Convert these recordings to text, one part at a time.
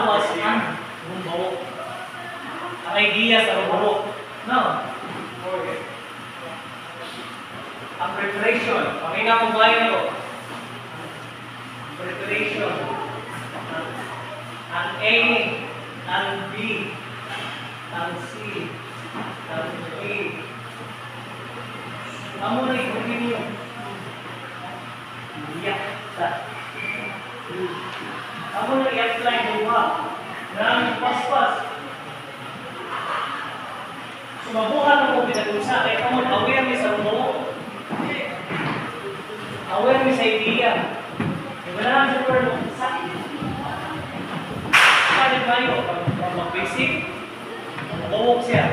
lawas ang bumbawo. Ang idea sa bumbawo. No? Ang preparation. Pakinggan mo ba yun ako? Preparation. Ang A, ang B, ang C, ang D. Kamu na i-continue. Yakta. Kamu na i-apply buha ng paspas. Sumabuhan mo pinag-usa kaya kamu aware ni sa rumo. Aware ni sa idea. Wala ang super sakit. Sakit kayo pag mag-basic. Mag-awok siya.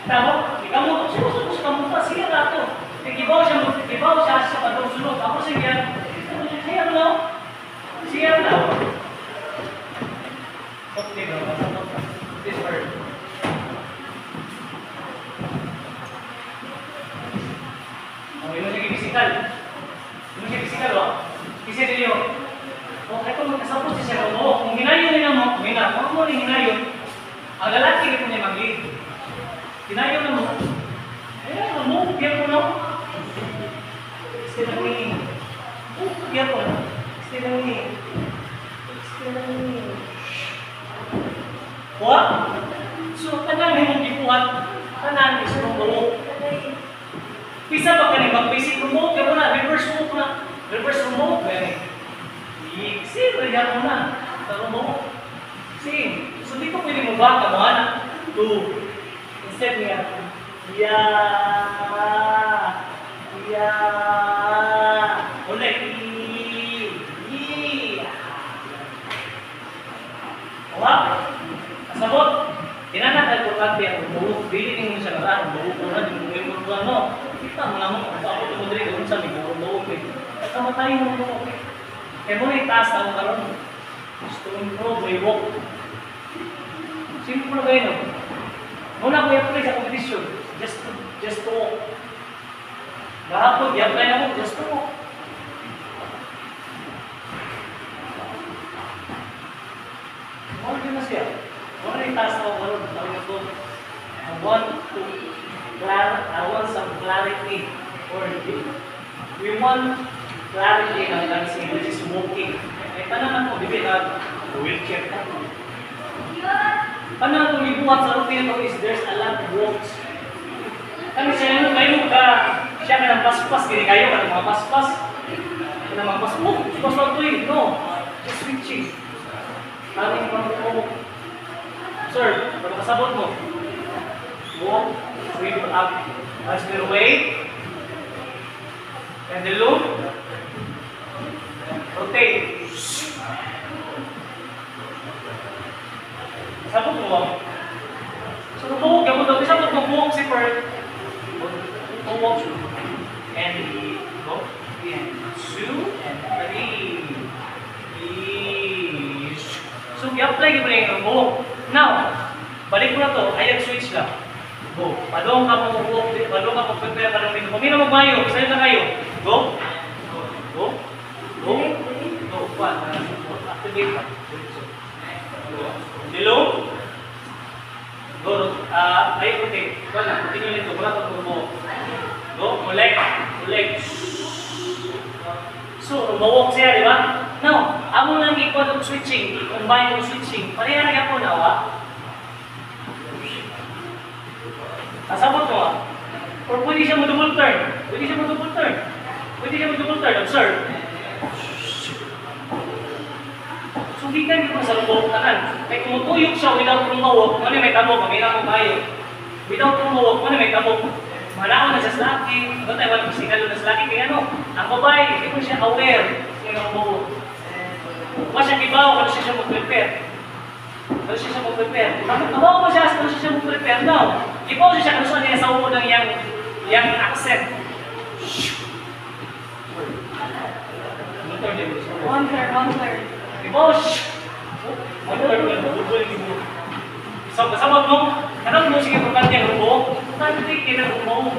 Tama? Ikaw mo, susunod sa kamuha, siya na ito. Ibaw siya sa patungsunod. Ako siya, siya na. Siya na. Okay, no? This word. Ang ino siya physical. Ino siya physical, o? Kasi ninyo, kaya kung magkasapos siya, kung hinayon nila mo, kung mo rin hinayon, ang lalaki rin niya mag-lead. Hinayon na mo, ayan, mo, biyan ko na. Stay lang ni. Biyan ko na. Stay lang ni. Stay lang ni. What? So, tanan yung gipuhat, tanan is rumo. Pisa ba ka ni mag-basic rumo? Kaya mo na, reverse rumo na. Reverse rumo, gani. See, pwede mo na. Sa rumo. See, so di ko pwede mo ba kamuhan? To, instead niya, ulit, kasabot, tinanakal ko kati ang buhok, bilin mo siya na buhok ko na, yung buhok mo, kita mo naman, kung ako tumudri, kung sa may buhok eh. At kamatay mo buhok eh. Kaya mo na itaas na ako karoon. Gusto mo improve, may walk. Simple na kayo, no? Muna ko i-apply sa competition. Just to walk. Kahapon, i-apply na ko, just to walk. Muna din na siya. Muna na itaas na ako karoon. I want some clarity. Or we want clarity ng dancing, which is walking. Eh, panaman mo, bibig na wheelchair ka. Panaman kung ibuhat sa routine ito is there's a lot of walks. Kami siya nyo, kayo ka, siya ka ng paspas, kini kayo ka ng mga paspas. Ka ng mga paspas, paspas lang ito eh, no. Just switching. Kami yung mga walk. Sir, pag kasabot mo, walk, sweep up, as the way, and the loop, rotate. Sabot mo. So, buhok ka mo daw. Sabot mo buhok si Per. Buhok. And go. And 2 and 3. So, i-apply ko na yung buhok. Now, balik ko na to. Ayan, switch lang. Go. Padong ka mo buhok. Padong ka mo prepare. Padong dito. Pumina mo mayo. Sa'yo na kayo. Go. Go. Go. Go. Activate pa. Dilo. Go. Ay, okay. Wala. Continue nito. Wala pa mo. Go. Ulit. Ulit. So, umawak siya, di ba? Now, amo lang equal of switching. I-combine yung switching. Pareha na po na, wa? Kasabot mo, wa? Or pwede siya mo double turn. Pwede siya mo double turn. Pwede siya mo double turn. Observe. Sugikan ko sa lubog kanan. Kaya kung matuyok siya without tumawag, ano may tabok? Mamila ko tayo. Without tumawag, ano may tabok? Malaman na siya sa laki. Ano tayo walang physical na sa laki? Kaya ano, ang babae, hindi mo siya aware. Siya ang buo. Kung siya kibaw, ano siya mag-prepare? Ano siya mag-prepare? Bakit nabaw mo siya, ano siya mag-prepare? No. Kibaw siya, ano siya sa upo ng yang accent. One third. Bosh! Sabot mo, kanang mo sige pagkante ang rubo, kanang mo